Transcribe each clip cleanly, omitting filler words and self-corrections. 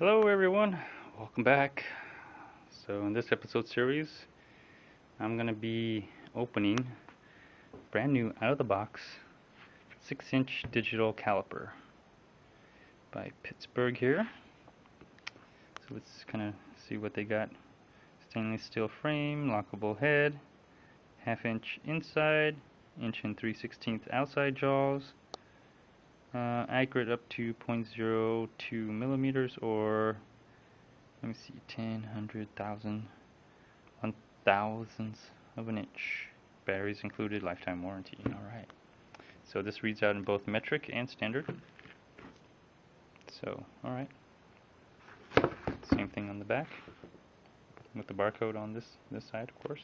Hello everyone, welcome back. So in this episode series, I'm going to be opening brand new out of the box 6-inch digital caliper by Pittsburgh here. So let's kind of see what they got. Stainless steel frame, lockable head, 1/2 inch inside, 1 3/16 outside jaws, accurate up to 0.02 millimeters or let me see, 10, 100,000, 1,000ths of an inch. Batteries included, lifetime warranty. Alright. So this reads out in both metric and standard. So, alright. Same thing on the back. With the barcode on this side, of course.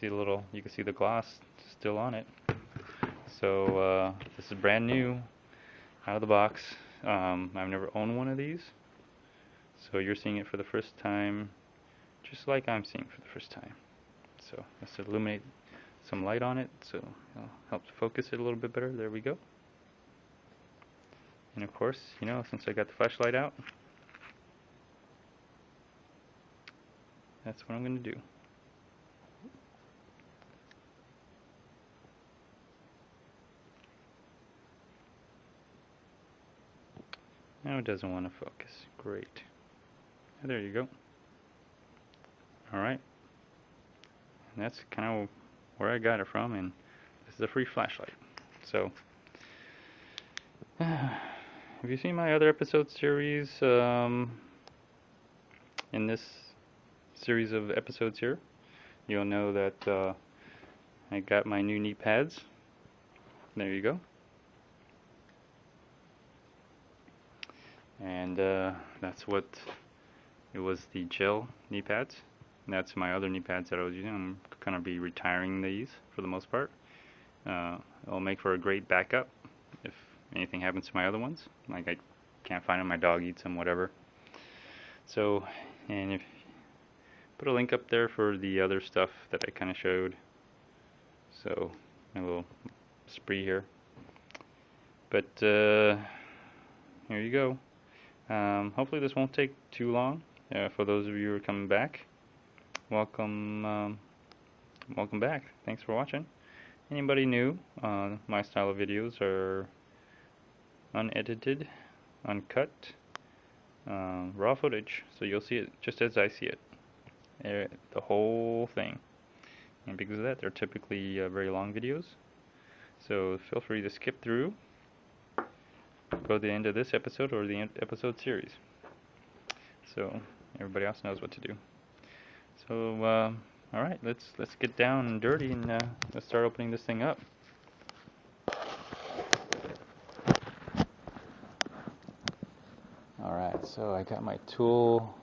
You can see the gloss still on it. So this is brand new, out of the box. I've never owned one of these. So you're seeing it for the first time, just like I'm seeing for the first time. So let's illuminate some light on it so it'll help focus it a little bit better. There we go. And of course, since I got the flashlight out, that's what I'm going to do. Now it doesn't want to focus. Great. There you go. Alright. And that's kind of where I got it from, and this is a free flashlight. So, have you seen my other episode series in this series of episodes here? You'll know that I got my new knee pads. There you go. And that's what it was, the gel knee pads. And that's my other knee pads that I was using. I'm going to be retiring these for the most part. It'll make for a great backup if anything happens to my other ones. Like I can't find them, my dog eats them, whatever. So, and if put a link up there for the other stuff that I kind of showed. So, a little spree here. But here you go. Hopefully this won't take too long. For those of you who are coming back, welcome back. Thanks for watching. Anybody new, my style of videos are unedited, uncut, raw footage, so you'll see it just as I see it, the whole thing. And because of that, they're typically very long videos, so feel free to skip through, go to the end of this episode or the episode series, so everybody else knows what to do. So alright, let's get down and dirty and let's start opening this thing up. Alright, so I got my tool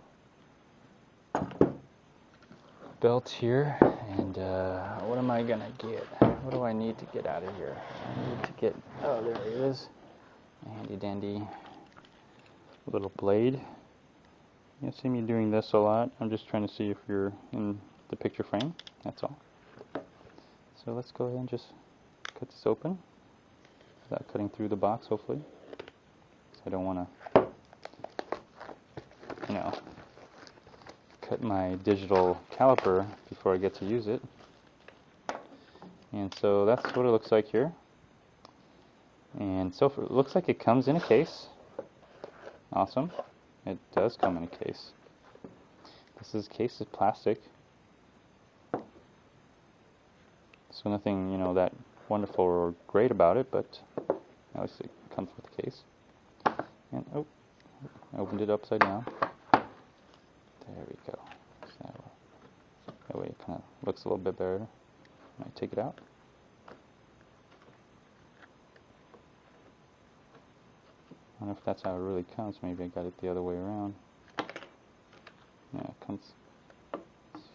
belt here, and what am I gonna get? What do I need to get out of here? I need to get, oh, there it is, a handy dandy little blade. You'll see me doing this a lot. I'm just trying to see if you're in the picture frame, that's all. So let's go ahead and just cut this open without cutting through the box, hopefully. So I don't want to, cut my digital caliper before I get to use it. And so that's what it looks like here. And so it looks like it comes in a case. Awesome. It does come in a case. Case is plastic. So nothing, that wonderful or great about it, but at least it comes with a case. And oh, I opened it upside down. There we go. So that way it kind of looks a little bit better. I take it out. I don't know if that's how it really comes. Maybe I got it the other way around. Yeah, it comes. Let's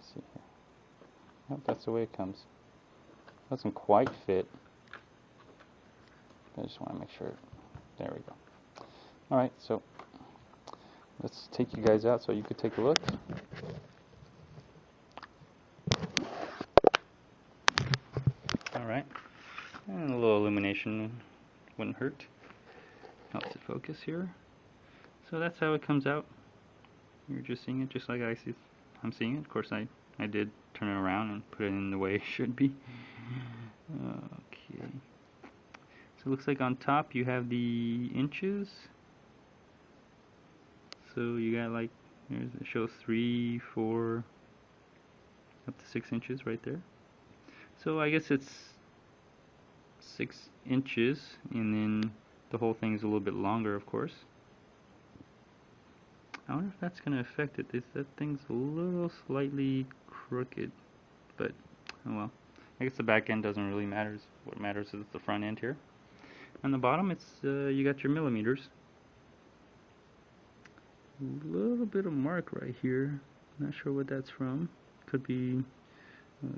see here. Nope, that's the way it comes. Doesn't quite fit. I just want to make sure. There we go. Alright, so let's take you guys out so you could take a look. Alright, and a little illumination wouldn't hurt. Helps it focus here. So that's how it comes out. You're just seeing it just like I'm seeing it. Of course, I did turn it around and put it in the way it should be. Okay. So it looks like on top you have the inches. So you got like, it shows 3, 4, up to 6 inches right there. So I guess it's 6 inches, and then the whole thing is a little bit longer, of course. I wonder if that's going to affect it. That thing's a little slightly crooked, but oh well. I guess the back end doesn't really matter. What matters is the front end here. On the bottom, it's you got your millimeters. A little bit of mark right here. Not sure what that's from. Could be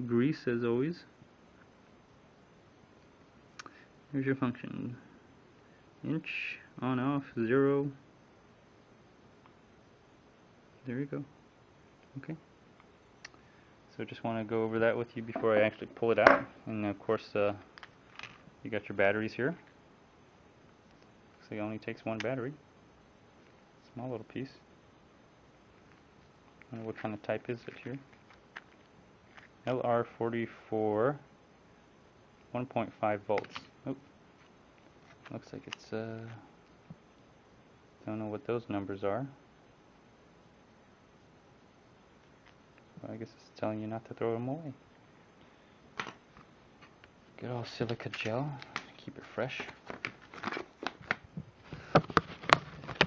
grease, as always. Here's your function. Inch, on, off, 0. There you go. Okay. So just want to go over that with you before I actually pull it out. And of course, you got your batteries here. Looks like it only takes one battery. Small little piece. I wonder what kind of type is it here. LR44, 1.5 volts. Oh, looks like it's, don't know what those numbers are. Well, I guess it's telling you not to throw them away. Good old silica gel, keep it fresh.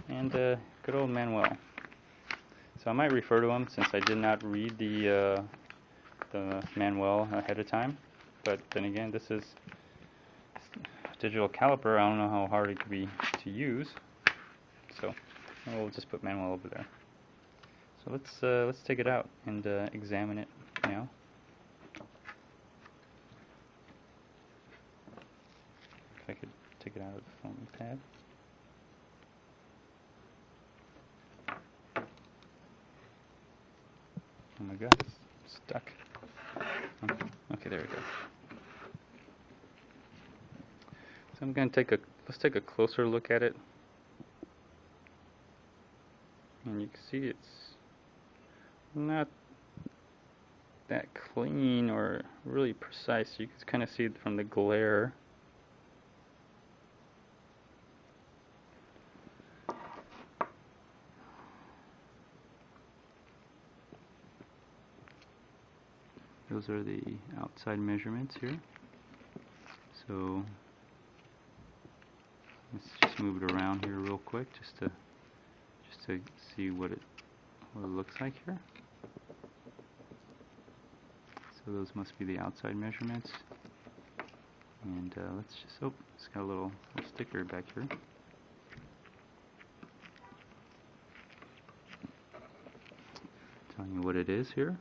And good old Manuel. So I might refer to him since I did not read the manual ahead of time. But then again, this is a digital caliper. I don't know how hard it could be to use. So we'll just put manual over there. So let's take it out and examine it now. If I could take it out of the foaming pad. Oh my god, it's stuck. Okay, there we go. So I'm gonna let's take a closer look at it. And you can see it's not that clean or really precise. You can kind of see it from the glare. Those are the outside measurements here. So let's just move it around here real quick just to see what it looks like here. So those must be the outside measurements. And let's just, oh, it's got a little sticker back here. Telling you what it is here.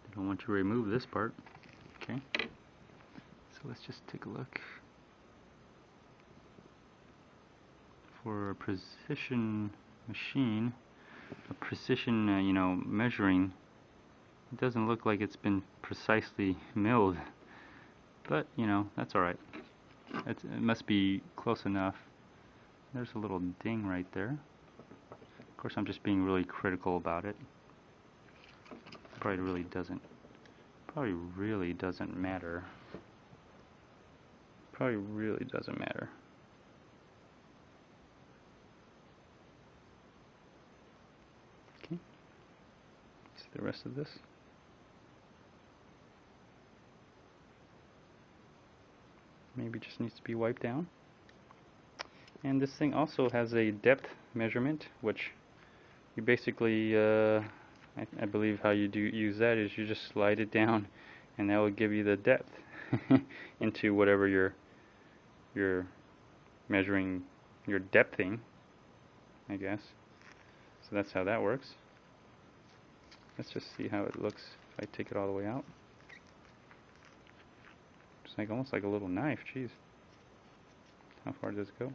I don't want to remove this part. Okay. So let's just take a look. For a precision machine, a precision, measuring, it doesn't look like it's been precisely milled, but that's alright. It must be close enough. There's a little ding right there. Of course, I'm just being really critical about it. Probably really doesn't matter. Probably really doesn't matter. Okay. See the rest of this. Maybe just needs to be wiped down. And this thing also has a depth measurement, which you basically, I believe how you use that is you just slide it down, and that will give you the depth into whatever you're measuring, your depthing, I guess. So that's how that works. Let's just see how it looks if I take it all the way out. It's like almost like a little knife. Jeez. How far does it go?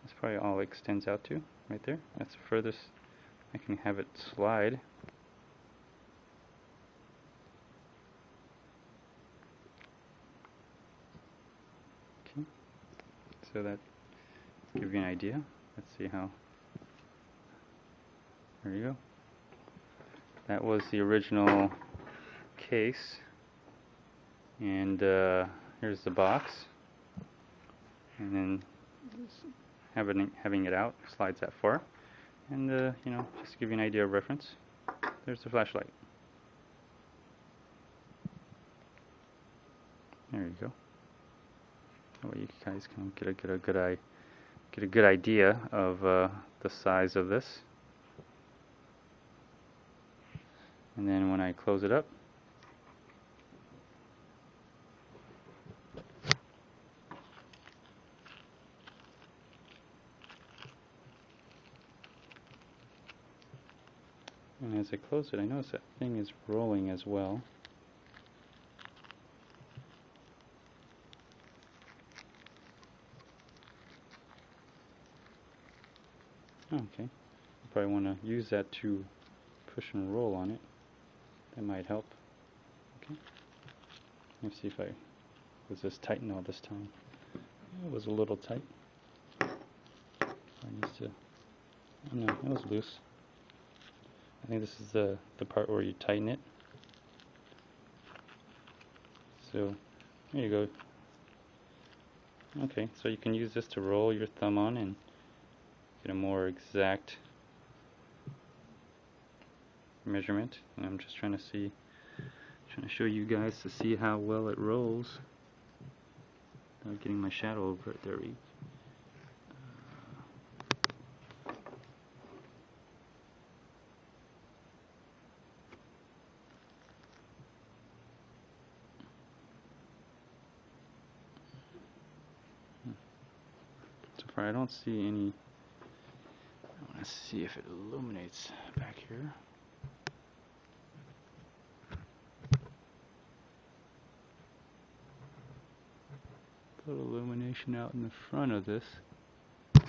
That's probably all it extends out to, right there. That's the furthest I can have it slide. So that give you an idea. Let's see how. There you go. That was the original case, and here's the box, and then having it out slides that far, and you know, just to give you an idea of reference, there's the flashlight. There you go. That way you guys can get a good idea of the size of this. And then when I close it up, and as I close it, I notice that thing is rolling as well. Okay, you probably want to use that to push and roll on it. That might help. Okay, let's see if I was this tight all this time. It was a little tight. I used to. Oh no, it was loose. I think this is the part where you tighten it. So there you go. Okay, so you can use this to roll your thumb on and get a more exact measurement. And I'm just trying to show you guys to see how well it rolls without getting my shadow over it. There we go. So far I don't see any. I want to see if it illuminates back here. Put illumination out in the front of this. If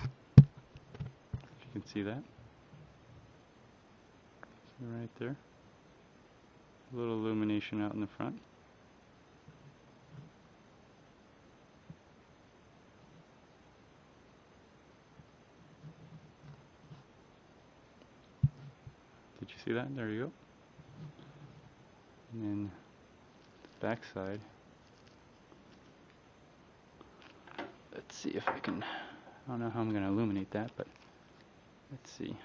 you can see that. See right there. A little illumination out in the front. Did you see that? There you go. And then the back side. Let's see if I can. I don't know how I'm going to illuminate that, but let's see.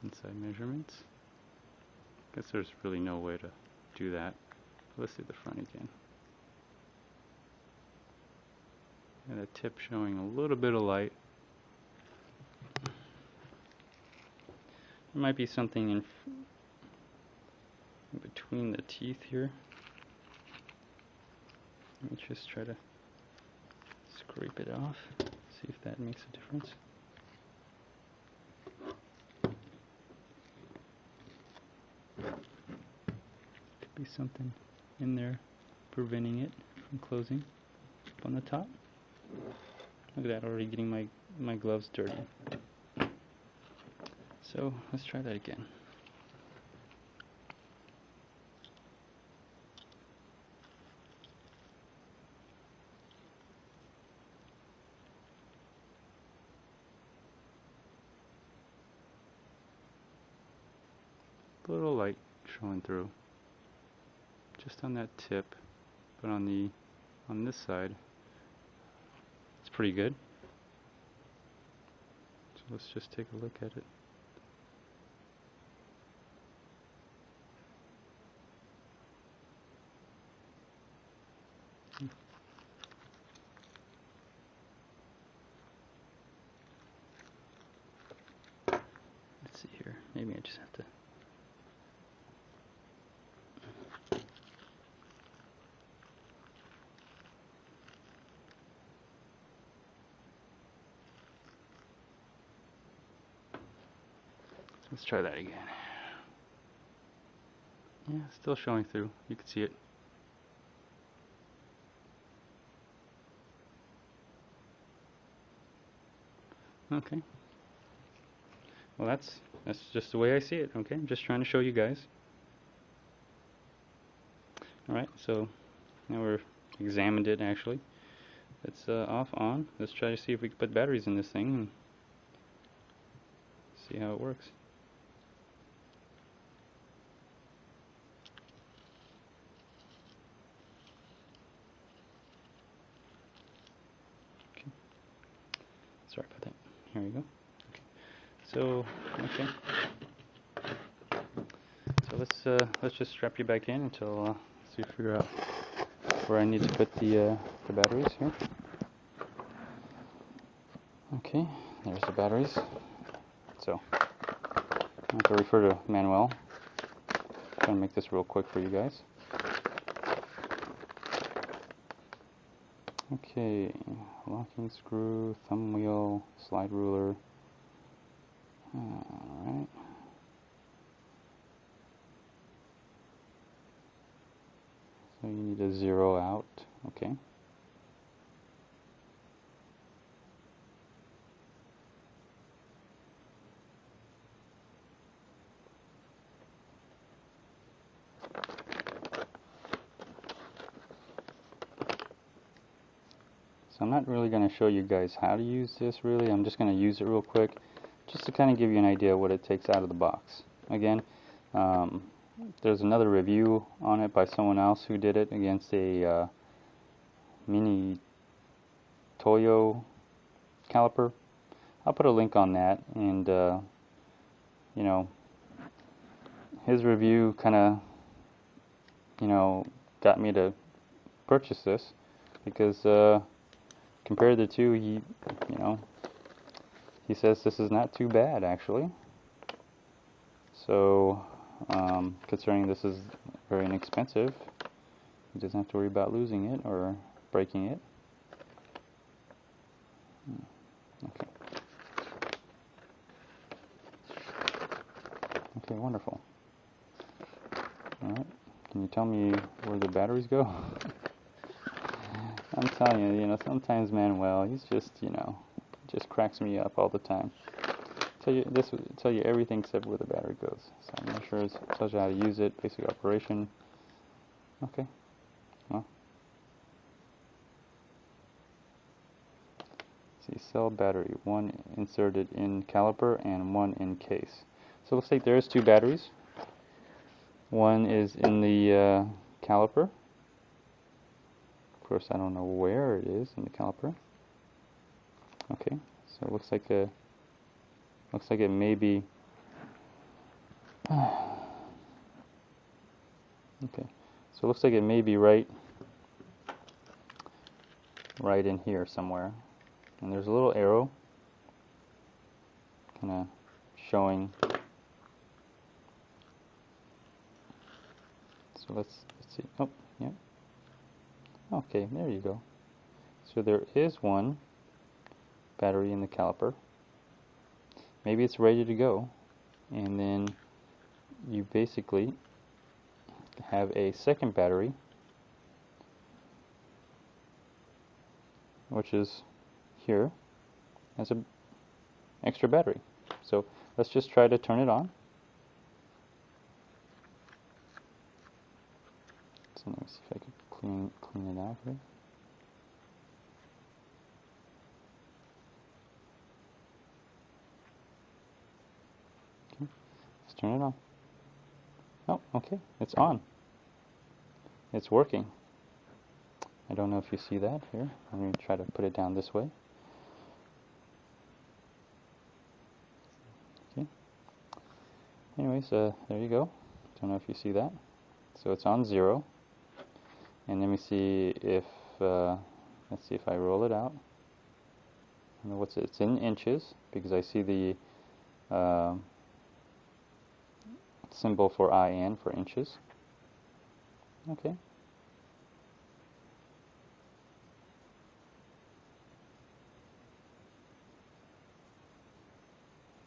Inside measurements. Guess there's really no way to do that. Let's do the front again. And a tip showing a little bit of light. There might be something in between the teeth here. Let me just try to scrape it off. See if that makes a difference. Could be something in there preventing it from closing up on the top. Look at that, already getting my gloves dirty. So let's try that again. A little light showing through, just on that tip, but on this side, it's pretty good. So let's just take a look at it. Let's see here. Maybe I just have to. Let's try that again. Yeah, still showing through. You can see it. Okay. Well, that's just the way I see it. Okay, I'm just trying to show you guys. All right, so now we're examined it actually. It's off, on. Let's try to see if we can put batteries in this thing and see how it works. Okay. Sorry about that. Here we go. Okay. So, okay. So let's just strap you back in until see if we figure out where I need to put the batteries here. Okay, there's the batteries. So I have to refer to Manuel. Try to make this real quick for you guys. Okay, locking screw, thumb wheel, slide ruler. Alright. So you need to zero out. Okay. So I'm not really going to show you guys how to use this really. I'm just going to use it real quick just to kind of give you an idea what it takes out of the box. Again, there's another review on it by someone else who did it against a mini Toyo caliper. I'll put a link on that, and you know, his review kind of, you know, got me to purchase this because compared to the two, you know, he says this is not too bad actually. So considering this is very inexpensive, he doesn't have to worry about losing it or breaking it. Okay. Okay, wonderful. Alright, can you tell me where the batteries go? I'm telling you, you know, sometimes Manuel, he's just, you know, just cracks me up all the time. Tell you everything except where the battery goes. So I'm not sure it tells you how to use it, basic operation. Okay. Well. See, cell battery, one inserted in caliper and one in case. So looks like there's two batteries. One is in the caliper. Of course, I don't know where it is in the caliper. Okay, so it looks like it may be. Okay, so it looks like it may be right in here somewhere. And there's a little arrow, kind of showing. So let's see. Oh, yeah. Okay, there you go. So there is one battery in the caliper. Maybe it's ready to go, and then you basically have a second battery, which is here as an extra battery. So let's just try to turn it on. So let me see if I can clean it out here. Okay, let's turn it on. Oh, okay, it's on. It's working. I don't know if you see that here. I'm going to try to put it down this way. Okay. Anyways, there you go. Don't know if you see that. So it's on 0. And let me see if, let's see if I roll it out. I don't know it's in inches because I see the symbol for IN for inches. Okay.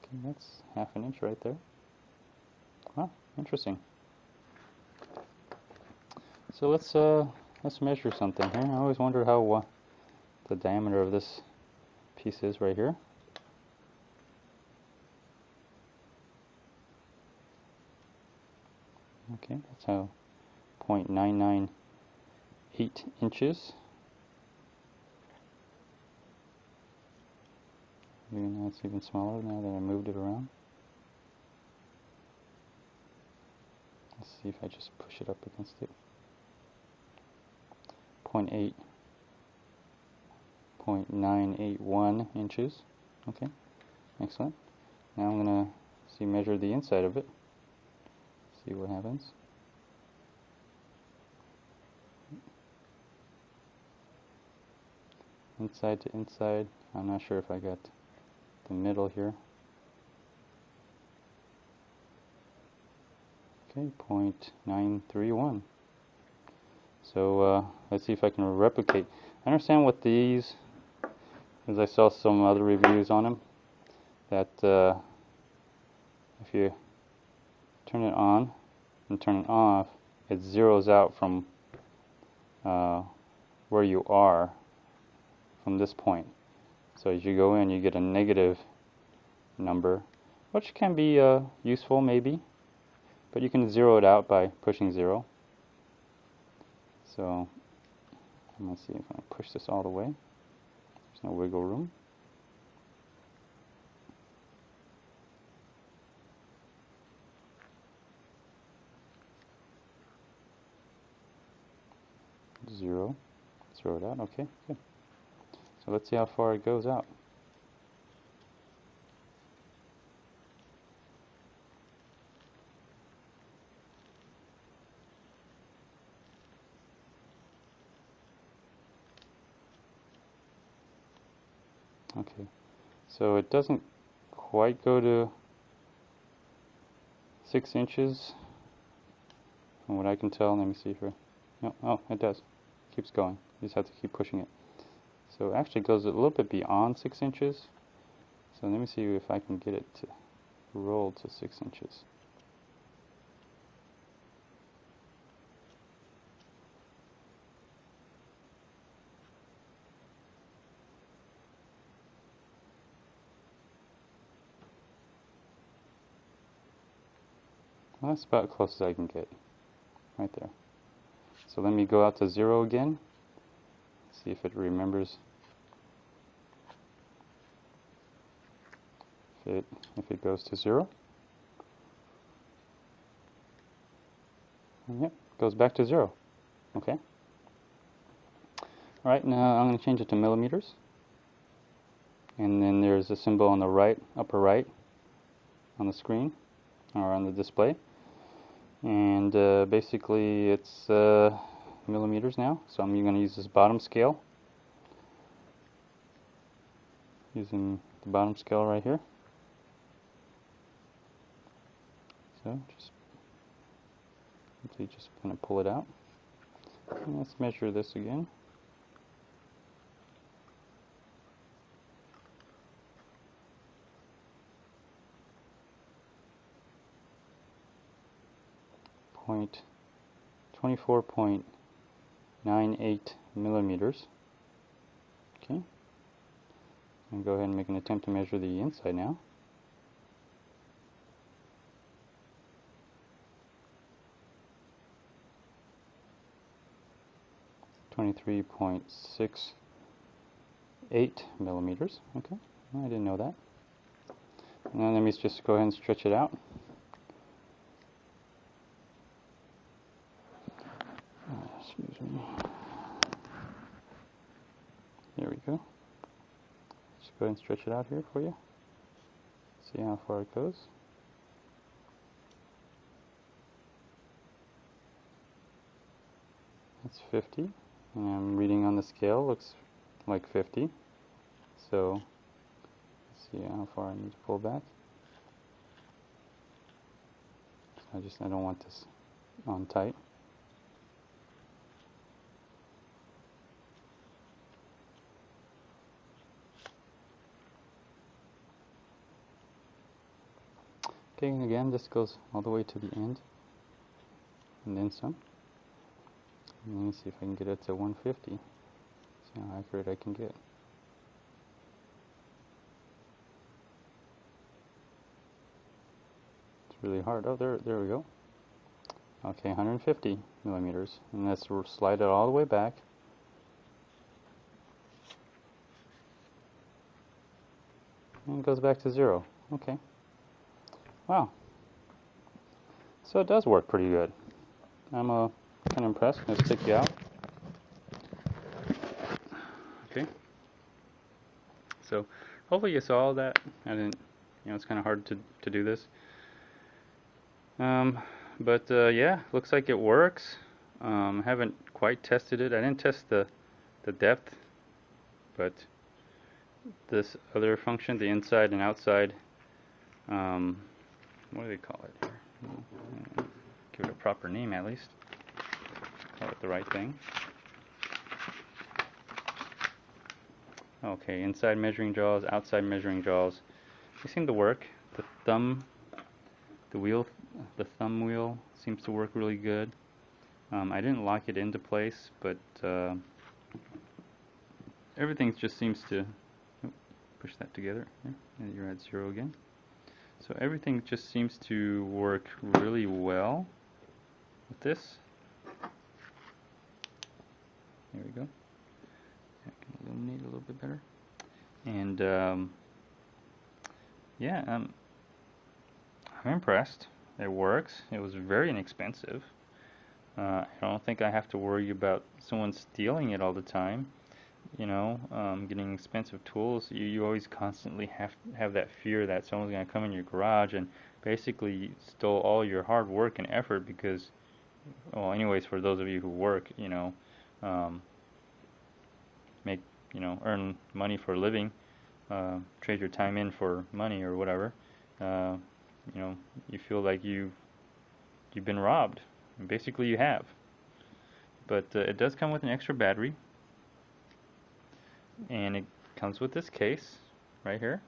Okay, that's half an inch right there. Huh, interesting. So let's measure something here. I always wonder how the diameter of this piece is right here. Okay, that's how 0.998 inches. Even that's even smaller now that I moved it around. Let's see if I just push it up against it. 0.981 inches. Okay, excellent. Now I'm going to measure the inside of it. See what happens. Inside to inside. I'm not sure if I got the middle here. Okay, 0.931. So let's see if I can replicate. I understand what these, as I saw some other reviews on them, that if you turn it on and turn it off, it zeroes out from where you are from this point. So as you go in, you get a negative number, which can be useful maybe, but you can zero it out by pushing 0. So I'm going to see if I push this all the way. There's no wiggle room. Zero it out. Okay, good. So let's see how far it goes out. Okay, so it doesn't quite go to 6 inches from what I can tell. Let me see if no, oh, it does. It keeps going. You just have to keep pushing it. So it actually goes a little bit beyond 6 inches. So let me see if I can get it to roll to 6 inches. Well, that's about close as I can get. Right there. So let me go out to 0 again. See if it remembers. If it goes to 0. Yep, goes back to 0. Okay. Alright, now I'm going to change it to millimeters. And then there's a symbol on the right, upper right, on the screen, or on the display. And basically it's millimeters now. So I'm going to use this bottom scale. Using the bottom scale right here. So simply just kind of pull it out. And let's measure this again. Point 24.98 millimeters. Okay. And go ahead and make an attempt to measure the inside now. .68 millimeters. Okay, I didn't know that. And then let me just go ahead and stretch it out. Excuse me. There we go. Just go ahead and stretch it out here for you. See how far it goes. That's 50. And I'm reading on the scale, looks like 50. So let's see how far I need to pull back. I don't want this on tight. Okay, and again, this goes all the way to the end, and then some. And let me see if I can get it to 150. See how accurate I can get. It's really hard. Oh, there we go. Okay, 150 millimeters, and let's slide it all the way back. And it goes back to 0. Okay. Wow. So it does work pretty good. I'm kind of impressed. Let's take you out. Okay. So hopefully you saw all that. I didn't, it's kind of hard to do this. But yeah, looks like it works. Haven't quite tested it. I didn't test the depth, but this other function, the inside and outside, what do they call it here? Give it a proper name at least. Call it the right thing. Okay, inside measuring jaws, outside measuring jaws. They seem to work. The thumb wheel seems to work really good. I didn't lock it into place, but everything just seems to push that together. Yeah, and you're at 0 again. So everything just seems to work really well with this. There we go. I can illuminate a little bit better. And yeah, I'm impressed. It works. It was very inexpensive. I don't think I have to worry about someone stealing it all the time. Getting expensive tools, you always constantly have that fear that someone's going to come in your garage and basically stole all your hard work and effort because, well, anyways, for those of you who work, make, earn money for a living, trade your time in for money or whatever, you feel like you've been robbed. And basically you have. But it does come with an extra battery. And it comes with this case right here.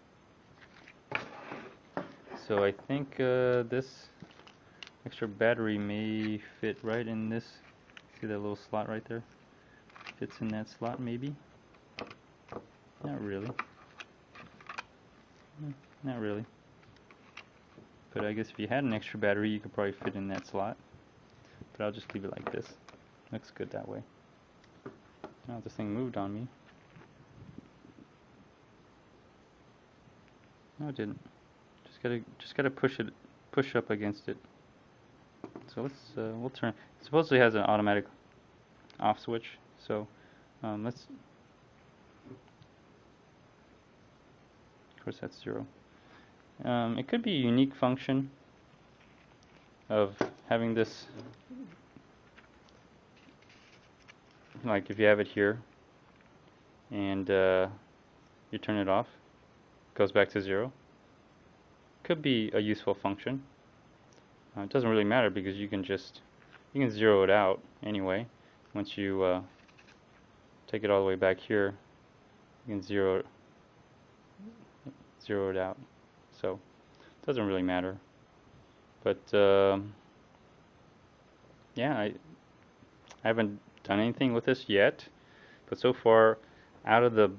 So I think this extra battery may fit right in this. See that little slot right there? Fits in that slot maybe? Not really. Not really. But I guess if you had an extra battery you could probably fit in that slot. But I'll just leave it like this. Looks good that way. Now this thing moved on me. No, it didn't. Just gotta push up against it. So we'll turn. It supposedly has an automatic off switch. So let's. Of course, that's 0. It could be a unique function of having this. Like if you have it here, and you turn it off, it goes back to 0. Could be a useful function. It doesn't really matter because you can 0 it out anyway. Once you take it all the way back here, you can 0 it out. So it doesn't really matter. But yeah, I haven't done anything with this yet. But so far, out of the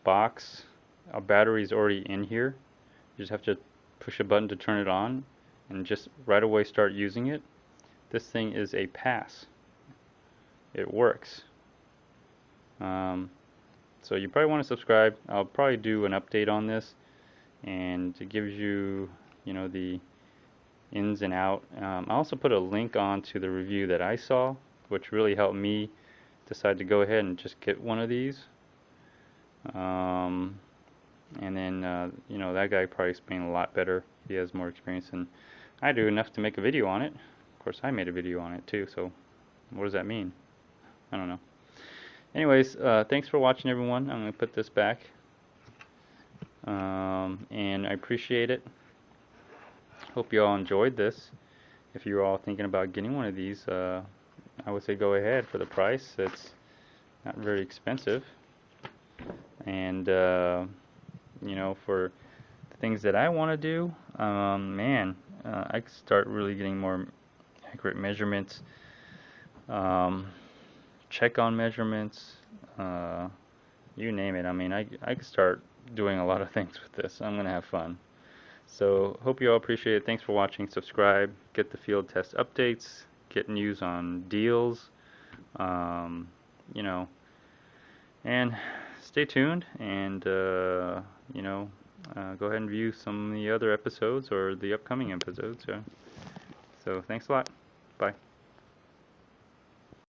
box, a battery is already in here. You just have to push a button to turn it on and just right away start using it. This thing is a pass. It works. So you probably want to subscribe. I'll probably do an update on this, and it gives you, the ins and out. I also put a link on to the review that I saw, which really helped me decide to go ahead and just get one of these. And then, that guy probably explained a lot better. He has more experience than I do, enough to make a video on it. Of course, I made a video on it too, so what does that mean? I don't know. Anyways, thanks for watching, everyone. I'm going to put this back. And I appreciate it. Hope you all enjoyed this. If you're all thinking about getting one of these, I would say go ahead for the price. It's not very expensive. And, for the things that I want to do, man, I could start really getting more accurate measurements, check on measurements, you name it. I mean, I could start doing a lot of things with this. I'm going to have fun. So hope you all appreciate it. Thanks for watching. Subscribe. Get the field test updates. get news on deals, um, you know, and stay tuned and, go ahead and view some of the other episodes or the upcoming episodes. So thanks a lot. Bye.